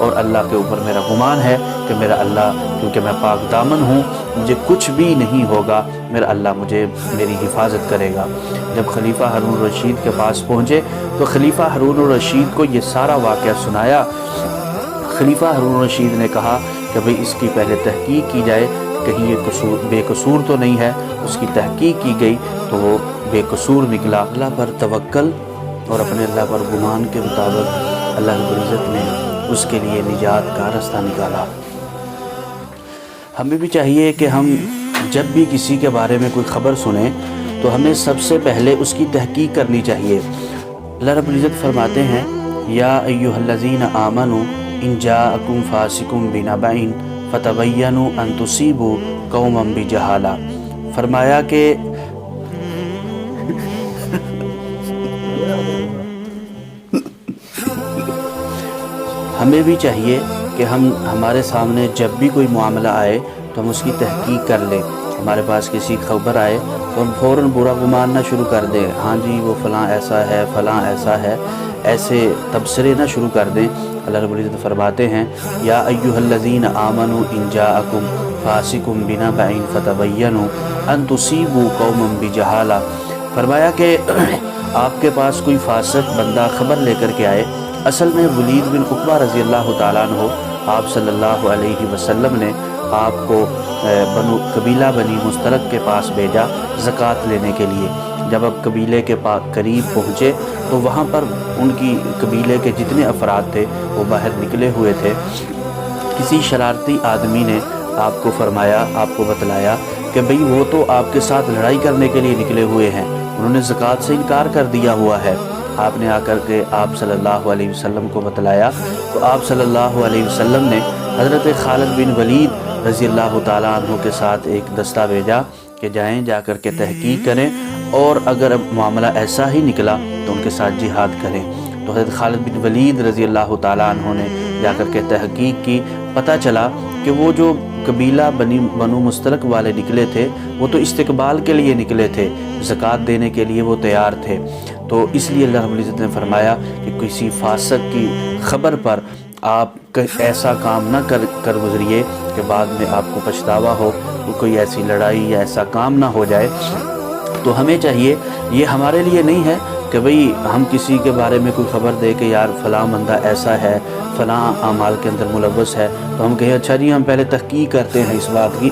اور اللہ کے اوپر میرا گمان ہے کہ میرا اللہ، کیونکہ میں پاک دامن ہوں، مجھے کچھ بھی نہیں ہوگا، میرا اللہ مجھے میری حفاظت کرے گا۔ جب خلیفہ ہارون الرشید کے پاس پہنچے تو خلیفہ ہارون الرشید کو یہ سارا واقعہ سنایا۔ خلیفہ ہارون الرشید نے کہا کہ بھئی اس کی پہلے تحقیق کی جائے، کہیں یہ بے قصور تو نہیں ہے۔ اس کی تحقیق کی گئی تو وہ بے قصور نکلا۔ اللہ پر توکل اور اپنے اللہ پر گمان کے مطابق اللہ رب العزت نے اس کے لیے نجات کا راستہ نکالا۔ ہمیں بھی چاہیے کہ ہم جب بھی کسی کے بارے میں کوئی خبر سنیں تو ہمیں سب سے پہلے اس کی تحقیق کرنی چاہیے۔ اللہ رب العزت فرماتے ہیں یا ایھا الذین آمنوا ان جاءکم فاسق بنبأ فتبینوا ان تصیبوا قوما بجہالہ۔ فرمایا کہ ہمیں بھی چاہیے کہ ہمارے سامنے جب بھی کوئی معاملہ آئے تو ہم اس کی تحقیق کر لیں۔ ہمارے پاس کسی خبر آئے تو ہم فوراً برا گمان نہ شروع کر دیں، ہاں جی وہ فلاں ایسا ہے، فلاں ایسا ہے، ایسے تبصرے نہ شروع کر دیں۔ اللہ رب العزت فرماتے ہیں یا ایھا الذین آمنوا ان جاءکم فاسق بنبأ فتبینوا ان تصیبوا قوما بجہالہ۔ فرمایا کہ آپ کے پاس کوئی فاسق بندہ خبر لے کر کے آئے۔ اصل میں ولید بن عقبہ رضی اللہ تعالیٰ عنہ آپ صلی اللہ علیہ وسلم نے آپ کو قبیلہ بنی مستلق کے پاس بھیجا زکوٰۃ لینے کے لیے۔ جب اب قبیلے کے قریب پہنچے تو وہاں پر ان کی قبیلے کے جتنے افراد تھے وہ باہر نکلے ہوئے تھے۔ کسی شرارتی آدمی نے آپ کو فرمایا، آپ کو بتلایا کہ بھئی وہ تو آپ کے ساتھ لڑائی کرنے کے لیے نکلے ہوئے ہیں، انہوں نے زکوٰۃ سے انکار کر دیا ہوا ہے۔ آپ نے آ کر کے آپ صلی اللہ علیہ وسلم کو بتلایا تو آپ صلی اللہ علیہ وسلم نے حضرت خالد بن ولید رضی اللہ تعالیٰ عنہ کے ساتھ ایک دستہ بھیجا کہ جائیں، جا کر کے تحقیق کریں، اور اگر معاملہ ایسا ہی نکلا تو ان کے ساتھ جہاد کریں۔ تو حضرت خالد بن ولید رضی اللہ تعالیٰ عنہ نے جا کر کے تحقیق کی۔ پتہ چلا کہ وہ جو قبیلہ بنو مستلق والے نکلے تھے وہ تو استقبال کے لیے نکلے تھے، زکوٰۃ دینے کے لیے وہ تیار تھے۔ تو اس لیے اللہ رب العزت نے فرمایا کہ کسی فاسق کی خبر پر آپ ایسا کام نہ کر گزریے کہ بعد میں آپ کو پچھتاوا ہو، کوئی ایسی لڑائی یا ایسا کام نہ ہو جائے۔ تو ہمیں چاہیے، یہ ہمارے لیے نہیں ہے کہ بھئی ہم کسی کے بارے میں کوئی خبر دے کہ یار فلاں بندہ ایسا ہے، فلاں اعمال کے اندر ملوث ہے، تو ہم کہیں اچھا جی ہم پہلے تحقیق کرتے ہیں اس بات کی۔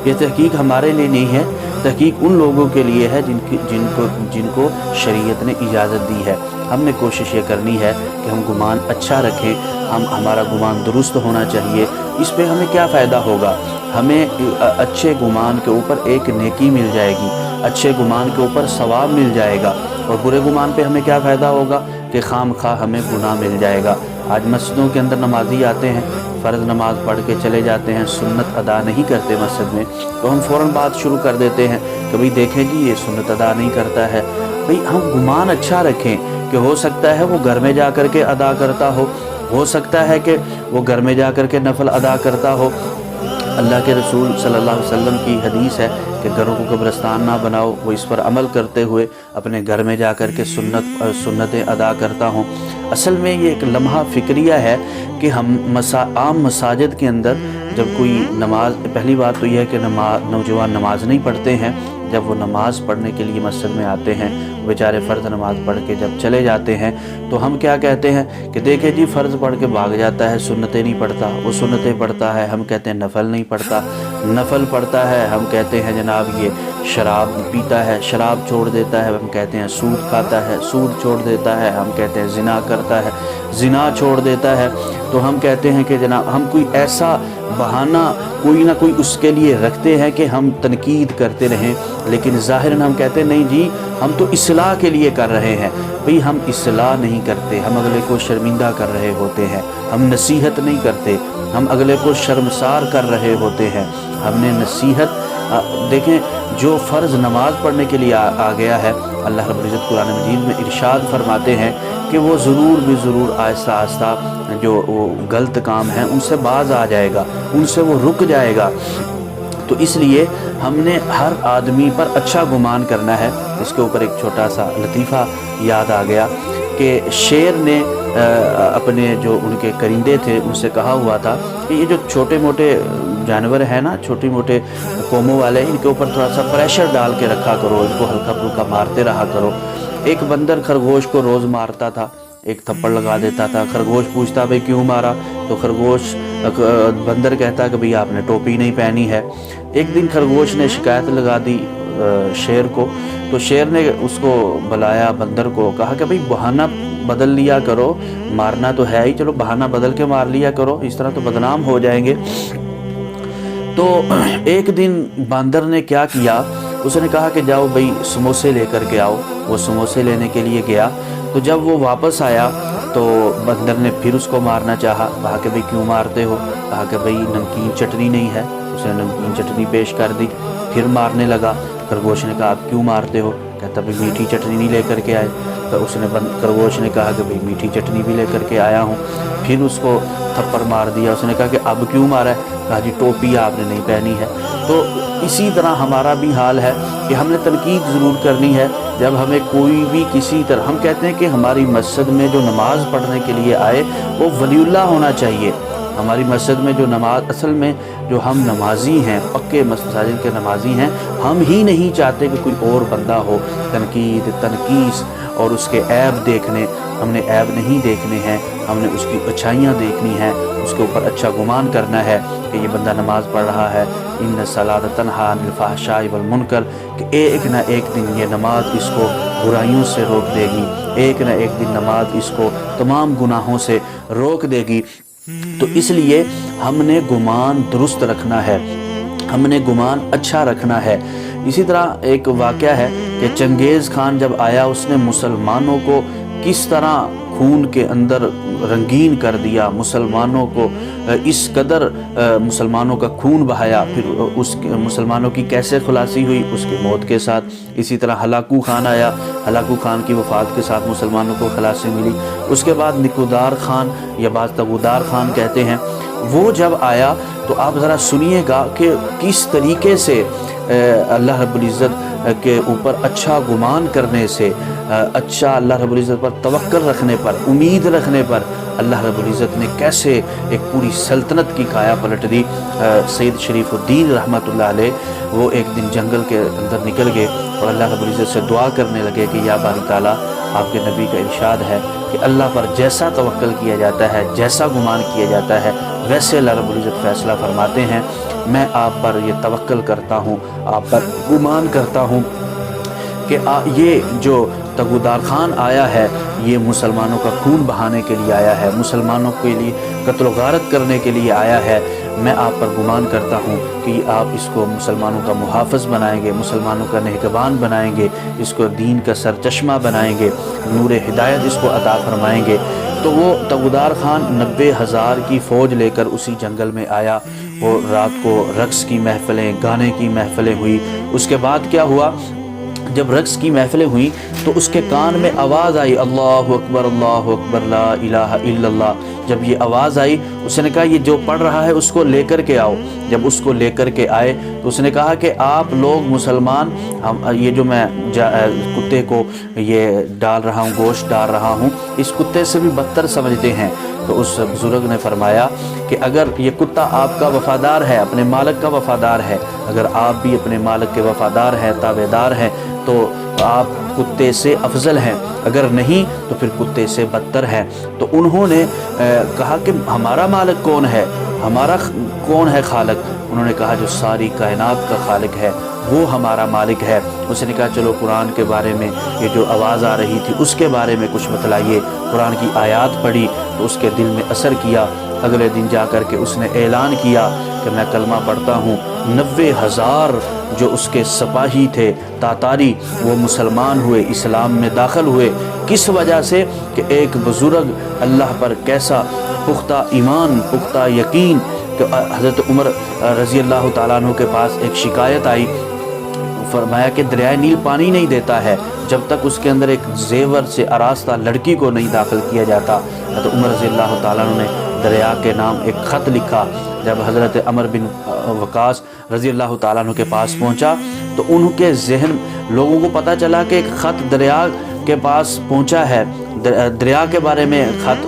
یہ تحقیق ہمارے لیے نہیں ہے، تحقیق ان لوگوں کے لیے ہے جن کو شریعت نے اجازت دی ہے۔ ہم نے کوشش یہ کرنی ہے کہ ہم گمان اچھا رکھیں، ہمارا گمان درست ہونا چاہیے۔ اس پہ ہمیں کیا فائدہ ہوگا؟ ہمیں اچھے گمان کے اوپر ایک نیکی مل جائے گی، اچھے گمان کے اوپر ثواب مل جائے گا، اور برے گمان پہ ہمیں کیا فائدہ ہوگا کہ خام خواہ ہمیں گناہ مل جائے گا۔ آج مسجدوں کے اندر نمازی آتے ہیں، فرض نماز پڑھ کے چلے جاتے ہیں، سنت ادا نہیں کرتے مسجد میں، تو ہم فوراً بات شروع کر دیتے ہیں کہ بھئی دیکھیں جی یہ سنت ادا نہیں کرتا ہے۔ بھئی ہم گمان اچھا رکھیں کہ ہو سکتا ہے وہ گھر میں جا کر کے ادا کرتا ہو سکتا ہے کہ وہ گھر میں جا کر کے نفل ادا کرتا ہو۔ اللہ کے رسول صلی اللہ علیہ وسلم کی حدیث ہے کہ گھروں کو قبرستان نہ بناؤ، وہ اس پر عمل کرتے ہوئے اپنے گھر میں جا کر کے سنتیں ادا کرتا ہوں۔ اصل میں یہ ایک لمحہ فکریہ ہے کہ ہم عام مساجد کے اندر جب کوئی نماز، پہلی بات تو یہ ہے کہ نوجوان نماز نہیں پڑھتے ہیں۔ جب وہ نماز پڑھنے کے لیے مسجد میں آتے ہیں، بیچارے فرض نماز پڑھ کے جب چلے جاتے ہیں تو ہم کیا کہتے ہیں کہ دیکھیں جی فرض پڑھ کے بھاگ جاتا ہے، سنتیں نہیں پڑھتا، وہ سنتیں پڑھتا ہے، ہم کہتے ہیں نفل نہیں پڑھتا، نفل پڑھتا ہے، ہم کہتے ہیں جناب یہ شراب پیتا ہے، شراب چھوڑ دیتا ہے، ہم کہتے ہیں سود کھاتا ہے، سود چھوڑ دیتا ہے، ہم کہتے ہیں زنا کرتا ہے، زنا چھوڑ دیتا ہے۔ تو ہم کہتے ہیں کہ جناب ہم کوئی ایسا بہانہ کوئی نہ کوئی اس کے لیے رکھتے ہیں کہ ہم تنقید کرتے رہیں، لیکن ظاہراً ہم کہتے ہیں نہیں جی ہم تو اصلاح کے لیے کر رہے ہیں۔ بھئی ہم اصلاح نہیں کرتے، ہم اگلے کو شرمندہ کر رہے ہوتے ہیں، ہم نصیحت نہیں کرتے، ہم اگلے کو شرمسار کر رہے ہوتے ہیں۔ ہم نے نصیحت دیکھیں جو فرض نماز پڑھنے کے لیے آ گیا ہے، اللہ رب العزت قرآن مجید میں ارشاد فرماتے ہیں کہ وہ ضرور بھی ضرور آہستہ آہستہ جو وہ غلط کام ہیں ان سے باز آ جائے گا، ان سے وہ رک جائے گا۔ تو اس لیے ہم نے ہر آدمی پر اچھا گمان کرنا ہے۔ اس کے اوپر ایک چھوٹا سا لطیفہ یاد آ گیا کہ شیر نے اپنے جو ان کے کرندے تھے ان سے کہا ہوا تھا کہ یہ جو چھوٹے موٹے جانور ہیں نا، چھوٹی موٹے قوموں والے، ان کے اوپر تھوڑا سا پریشر ڈال کے رکھا کرو، ان کو ہلکا پھلکا مارتے رہا کرو۔ ایک بندر خرگوش کو روز مارتا تھا، ایک تھپڑ لگا دیتا تھا۔ خرگوش پوچھتا بھئی کیوں مارا؟ تو بندر کہتا کہ بھئی آپ نے ٹوپی نہیں پہنی ہے۔ ایک دن خرگوش نے شکایت لگا دی شیر کو، تو شیر نے اس کو بلایا بندر کو، کہا کہ بھئی بہانہ بدل لیا کرو، مارنا تو ہے ہی، چلو بہانہ بدل کے مار لیا کرو، اس طرح تو بدنام ہو جائیں گے۔ تو ایک دن باندر نے کیا کیا، اس نے کہا کہ جاؤ بھئی سموسے لے کر کے آؤ۔ وہ سموسے لینے کے لیے گیا، تو جب وہ واپس آیا تو بندر نے پھر اس کو مارنا چاہا، کہا کہ بھئی کیوں مارتے ہو؟ کہا کہ بھئی نمکین چٹنی نہیں ہے۔ اس نے نمکین چٹنی پیش کر دی، پھر مارنے لگا۔ خرگوش نے کہا آپ کیوں مارتے ہو؟ کہتا بھئی میٹھی چٹنی نہیں لے کر کے آئے۔ تو خرگوش نے کہا کہ بھئی میٹھی چٹنی بھی لے کر کے آیا ہوں۔ پھر اس کو تھپڑ مار دیا۔ اس نے کہا کہ اب کیوں مارا ہے؟ کہا جی ٹوپی آپ نے نہیں پہنی ہے۔ تو اسی طرح ہمارا بھی حال ہے کہ ہم نے تنقید ضرور کرنی ہے جب ہمیں کوئی بھی کسی طرح، ہم کہتے ہیں کہ ہماری مسجد میں جو نماز پڑھنے کے لیے آئے وہ ولی اللہ ہونا چاہیے۔ ہماری مسجد میں جو نماز، اصل میں جو ہم نمازی ہیں، پکے مساجد کے نمازی ہیں، ہم ہی نہیں چاہتے کہ کوئی اور بندہ ہو تنقید، تنقیص اور اس کے عیب دیکھنے۔ ہم نے عیب نہیں دیکھنے ہیں، ہم نے اس کی اچھائیاں دیکھنی ہیں، اس کے اوپر اچھا گمان کرنا ہے کہ یہ بندہ نماز پڑھ رہا ہے۔ ان الصلاۃ تنہی عن الفحشاء والمنکر، کہ ایک نہ ایک دن یہ نماز اس کو برائیوں سے روک دے گی، ایک نہ ایک دن نماز اس کو تمام گناہوں سے روک دے گی۔ تو اس لیے ہم نے گمان درست رکھنا ہے، ہم نے گمان اچھا رکھنا ہے۔ اسی طرح ایک واقعہ ہے کہ چنگیز خان جب آیا، اس نے مسلمانوں کو کس طرح خون کے اندر رنگین کر دیا، مسلمانوں کو اس قدر مسلمانوں کا خون بہایا، پھر اس مسلمانوں کی کیسے خلاصی ہوئی؟ اس کی موت کے ساتھ۔ اسی طرح ہلاکو خان آیا، ہلاکو خان کی وفات کے ساتھ مسلمانوں کو خلاصی ملی۔ اس کے بعد نکودار خان یا بعض تغودار خان کہتے ہیں، وہ جب آیا تو آپ ذرا سنیے گا کہ کس طریقے سے اللہ رب العزت کے اوپر اچھا گمان کرنے سے، اچھا اللہ رب العزت پر توکل رکھنے پر، امید رکھنے پر اللہ رب العزت نے کیسے ایک پوری سلطنت کی کایا پلٹ دی۔ سید شریف الدین رحمۃ اللہ علیہ وہ ایک دن جنگل کے اندر نکل گئے اور اللہ رب العزت سے دعا کرنے لگے کہ یا باری تعالیٰ، آپ کے نبی کا ارشاد ہے کہ اللہ پر جیسا توکل کیا جاتا ہے، جیسا گمان کیا جاتا ہے، ویسے اللہ رب العزت فیصلہ فرماتے ہیں۔ میں آپ پر یہ توکل کرتا ہوں، آپ پر گمان کرتا ہوں کہ یہ جو تغودار خان آیا ہے، یہ مسلمانوں کا خون بہانے کے لیے آیا ہے، مسلمانوں کے لیے قتل و غارت کرنے کے لیے آیا ہے۔ میں آپ پر گمان کرتا ہوں کہ آپ اس کو مسلمانوں کا محافظ بنائیں گے، مسلمانوں کا نگہبان بنائیں گے، اس کو دین کا سرچشمہ بنائیں گے، نور ہدایت اس کو عطا فرمائیں گے۔ تو وہ تغودار خان 90,000 کی فوج لے کر اسی جنگل میں آیا، اور رات کو رقص کی محفلیں، گانے کی محفلیں ہوئی۔ اس کے بعد کیا ہوا؟ جب رقص کی محفلیں ہوئیں تو اس کے کان میں آواز آئی، اللہ اکبر لا الہ الا اللہ۔ جب یہ آواز آئی، اس نے کہا یہ جو پڑھ رہا ہے اس کو لے کر کے آؤ۔ جب اس کو لے کر کے آئے تو اس نے کہا کہ آپ لوگ مسلمان، یہ جو میں کتے کو یہ ڈال رہا ہوں، گوشت ڈال رہا ہوں، اس کتے سے بھی بدتر سمجھتے ہیں۔ تو اس بزرگ نے فرمایا کہ اگر یہ کتا آپ کا وفادار ہے، اپنے مالک کا وفادار ہے، اگر آپ بھی اپنے مالک کے وفادار ہیں، تابعدار ہیں، تو آپ کتے سے افضل ہیں، اگر نہیں تو پھر کتے سے بدتر ہیں۔ تو انہوں نے کہا کہ ہمارا مالک کون ہے، ہمارا کون ہے خالق؟ انہوں نے کہا جو ساری کائنات کا خالق ہے وہ ہمارا مالک ہے۔ اس نے کہا چلو قرآن کے بارے میں، یہ جو آواز آ رہی تھی اس کے بارے میں کچھ بتلائیے۔ قرآن کی آیات پڑھی تو اس کے دل میں اثر کیا۔ اگلے دن جا کر کے اس نے اعلان کیا کہ میں کلمہ پڑھتا ہوں۔ 90,000 جو اس کے سپاہی تھے تاتاری، وہ مسلمان ہوئے، اسلام میں داخل ہوئے۔ کس وجہ سے؟ کہ ایک بزرگ اللہ پر کیسا پختہ ایمان، پختہ یقین، کہ حضرت عمر رضی اللہ تعالیٰ عنہ کے پاس ایک شکایت آئی، فرمایا کہ دریائے نیل پانی نہیں دیتا ہے جب تک اس کے اندر ایک زیور سے آراستہ لڑکی کو نہیں داخل کیا جاتا۔ حضرت عمر رضی اللہ تعالیٰ عنہ نے دریا کے نام ایک خط لکھا۔ جب حضرت عمر بن وقاص رضی اللہ تعالیٰ عنہ کے پاس پہنچا تو ان کے ذہن، لوگوں کو پتہ چلا کہ ایک خط دریا کے پاس پہنچا ہے، دریا کے بارے میں خط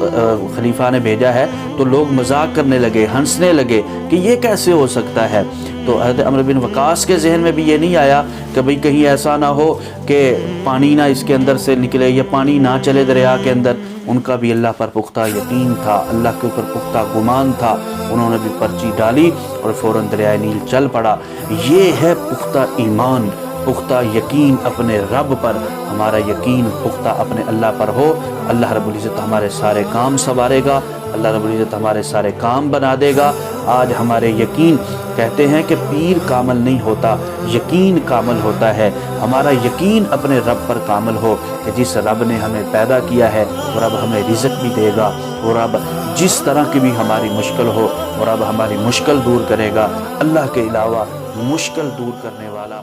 خلیفہ نے بھیجا ہے تو لوگ مذاق کرنے لگے، ہنسنے لگے کہ یہ کیسے ہو سکتا ہے۔ تو حضرت عمرو بن وقاص کے ذہن میں بھی یہ نہیں آیا کہ بھئی کہیں ایسا نہ ہو کہ پانی نہ اس کے اندر سے نکلے یا پانی نہ چلے دریا کے اندر۔ ان کا بھی اللہ پر پختہ یقین تھا، اللہ کے اوپر پختہ گمان تھا، انہوں نے بھی پرچی ڈالی اور فوراً دریائے نیل چل پڑا۔ یہ ہے پختہ ایمان، پختہ یقین اپنے رب پر، ہمارا یقین پختہ اپنے اللہ پر ہو، اللہ رب العزت ہمارے سارے کام سنوارے گا، اللہ رب العزت ہمارے سارے کام بنا دے گا۔ آج ہمارے یقین، کہتے ہیں کہ پیر کامل نہیں ہوتا، یقین کامل ہوتا ہے۔ ہمارا یقین اپنے رب پر کامل ہو کہ جس رب نے ہمیں پیدا کیا ہے وہ رب ہمیں رزق بھی دے گا، وہ رب جس طرح کی بھی ہماری مشکل ہو وہ رب ہماری مشکل دور کرے گا۔ اللہ کے علاوہ مشکل دور کرنے والا